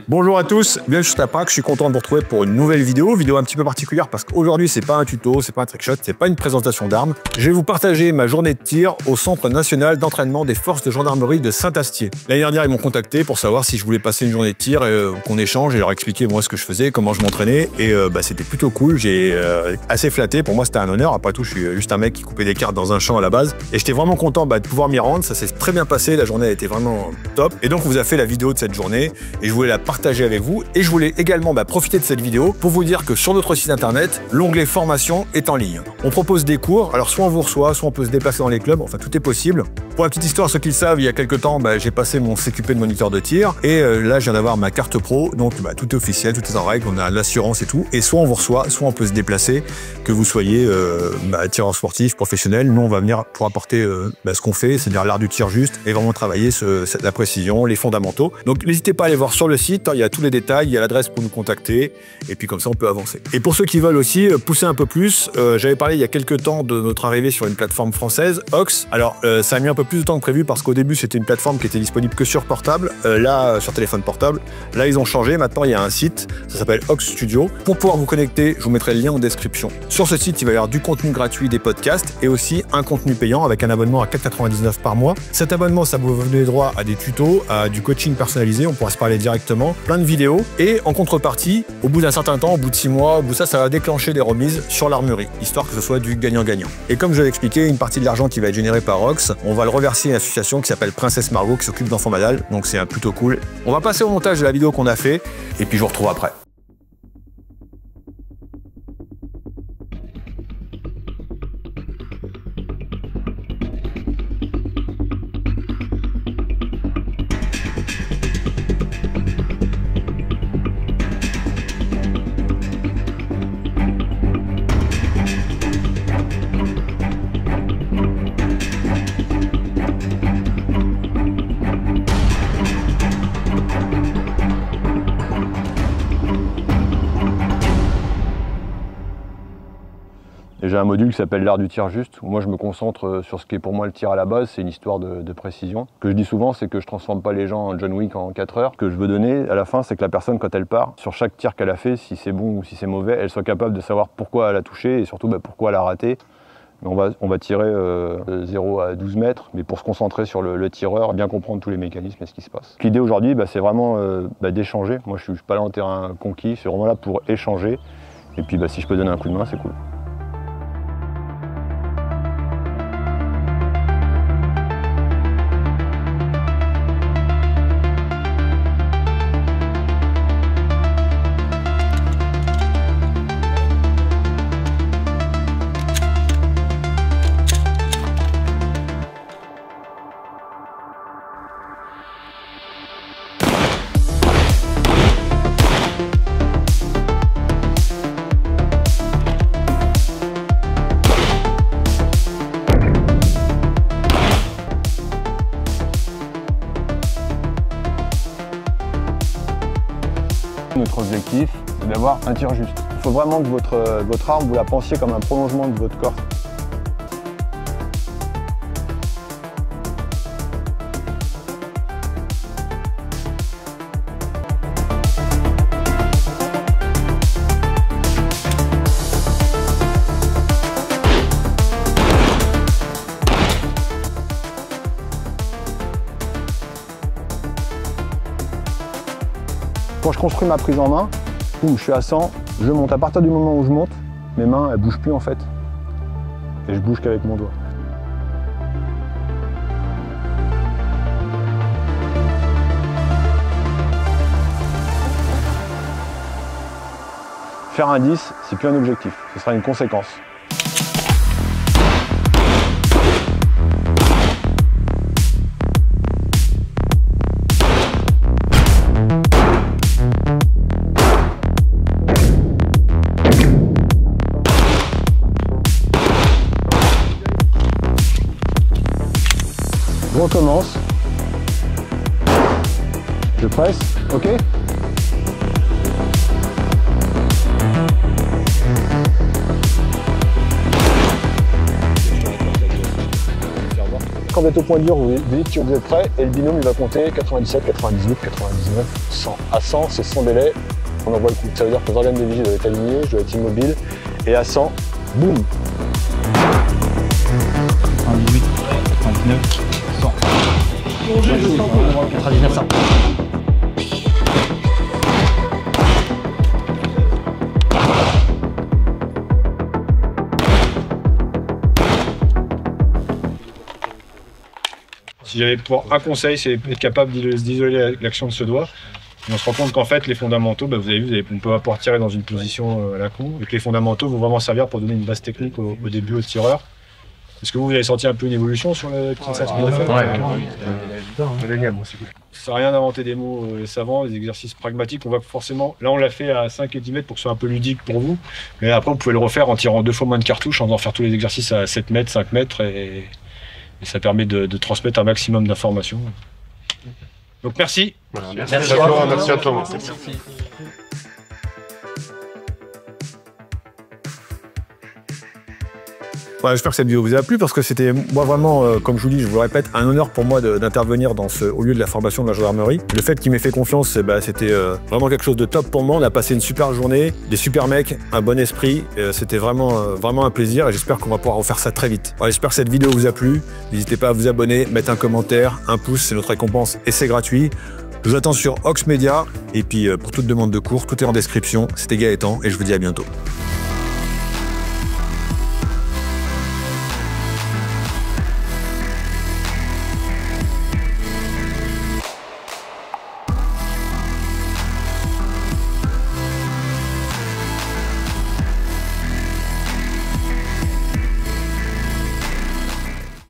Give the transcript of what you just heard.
Bonjour à tous, bienvenue sur Taprac, je suis content de vous retrouver pour une nouvelle vidéo un petit peu particulière parce qu'aujourd'hui c'est pas un tuto, c'est pas un trickshot, c'est pas une présentation d'armes. Je vais vous partager ma journée de tir au Centre National d'Entraînement des Forces de Gendarmerie de Saint-Astier. L'année dernière ils m'ont contacté pour savoir si je voulais passer une journée de tir, qu'on échange et leur expliquer moi ce que je faisais, comment je m'entraînais et c'était plutôt cool, j'ai assez flatté, pour moi c'était un honneur, après tout je suis juste un mec qui coupait des cartes dans un champ à la base et j'étais vraiment content de pouvoir m'y rendre, ça s'est très bien passé, la journée a été vraiment top et donc on vous a fait la vidéo de cette journée et je voulais la partager avec vous. Et je voulais également profiter de cette vidéo pour vous dire que sur notre site internet, l'onglet formation est en ligne. On propose des cours, alors soit on vous reçoit, soit on peut se déplacer dans les clubs, enfin tout est possible. Pour la petite histoire, ceux qui le savent, il y a quelques temps, j'ai passé mon CQP de moniteur de tir et là je viens d'avoir ma carte pro, donc tout est officiel, tout est en règle, on a l'assurance et tout. Et soit on vous reçoit, soit on peut se déplacer, que vous soyez tireur sportif, professionnel. Nous on va venir pour apporter ce qu'on fait, c'est-à-dire l'art du tir juste et vraiment travailler la précision, les fondamentaux. Donc n'hésitez pas à aller voir sur le site, il y a tous les détails, il y a l'adresse pour nous contacter et puis comme ça on peut avancer. Et pour ceux qui veulent aussi pousser un peu plus, j'avais parlé il y a quelques temps de notre arrivée sur une plateforme française, Ox. Alors ça a mis un peu plus de temps que prévu parce qu'au début c'était une plateforme qui était disponible que sur portable, là sur téléphone portable. Là ils ont changé, maintenant il y a un site, ça s'appelle Ox Studio. Pour pouvoir vous connecter, je vous mettrai le lien en description. Sur ce site il va y avoir du contenu gratuit, des podcasts et aussi un contenu payant avec un abonnement à 4,99 par mois. Cet abonnement ça vous donne droit à des tutos, à du coaching personnalisé, on pourra se parler directement, plein de vidéos. Et en contrepartie, au bout d'un certain temps, au bout de 6 mois, au bout de ça va déclencher des remises sur l'armurerie, histoire que ce soit du gagnant-gagnant. Et comme je l'ai expliqué, une partie de l'argent qui va être généré par Ox, on va le reverser à une association qui s'appelle Princesse Margot, qui s'occupe d'enfants malades, donc c'est plutôt cool. On va passer au montage de la vidéo qu'on a fait, et puis je vous retrouve après. J'ai un module qui s'appelle l'art du tir juste, où moi je me concentre sur ce qui est pour moi le tir à la base, c'est une histoire de précision. Ce que je dis souvent, c'est que je transforme pas les gens en John Wick en 4 heures. Ce que je veux donner à la fin, c'est que la personne, quand elle part, sur chaque tir qu'elle a fait, si c'est bon ou si c'est mauvais, elle soit capable de savoir pourquoi elle a touché et surtout pourquoi elle a raté. On va tirer de 0 à 12 mètres, mais pour se concentrer sur le tireur, bien comprendre tous les mécanismes et ce qui se passe. L'idée aujourd'hui, c'est vraiment d'échanger. Moi je suis pas là en terrain conquis, je suis vraiment là pour échanger. Et puis si je peux donner un coup de main, c'est cool. Notre objectif, c'est d'avoir un tir juste. Il faut vraiment que votre arme, vous la pensiez comme un prolongement de votre corps. Quand je construis ma prise en main, boum, je suis à 100, je monte. À partir du moment où je monte, mes mains elles bougent plus en fait. Et je bouge qu'avec mon doigt. Faire un 10, c'est plus un objectif, ce sera une conséquence. Je recommence, je presse, ok. quand vous êtes au point dur, vous dites que vous êtes prêt et le binôme il va compter 97, 98, 99, 100. À 100, c'est sans délai. On envoie le coup. Ça veut dire que les organes de vigie doivent être alignés, je dois être immobile. Et à 100, boum. 98, 99, 100. 99, 100. Si j'avais pour un conseil, c'est être capable d'isoler l'action de ce doigt. Et on se rend compte qu'en fait, les fondamentaux, vous avez vu, on peut pas pouvoir tirer dans une position à la con, et que les fondamentaux vont vraiment servir pour donner une base technique au début au tireur. Est-ce que vous avez senti un peu une évolution sur le Kinshasa Ouais. Ça sert à rien d'inventer des mots savants, des exercices pragmatiques. On voit que forcément, là on l'a fait à 5 et 10 mètres pour que ce soit un peu ludique pour vous. Mais après, vous pouvez le refaire en tirant 2 fois moins de cartouches, en faisant faire tous les exercices à 7 mètres, 5 mètres, et ça permet de transmettre un maximum d'informations. Donc merci. Voilà, merci à toi. Merci à toi. Voilà, j'espère que cette vidéo vous a plu parce que c'était, moi vraiment, comme je vous dis, je vous le répète, un honneur pour moi d'intervenir au lieu de la formation de la gendarmerie. Le fait qu'il m'ait fait confiance, c'était vraiment quelque chose de top pour moi. On a passé une super journée, des super mecs, un bon esprit. C'était vraiment un plaisir et j'espère qu'on va pouvoir refaire ça très vite. Voilà, j'espère que cette vidéo vous a plu. N'hésitez pas à vous abonner, mettre un commentaire, un pouce, c'est notre récompense et c'est gratuit. Je vous attends sur Ox Media et puis pour toute demande de cours, tout est en description. C'était Gaëtan et je vous dis à bientôt.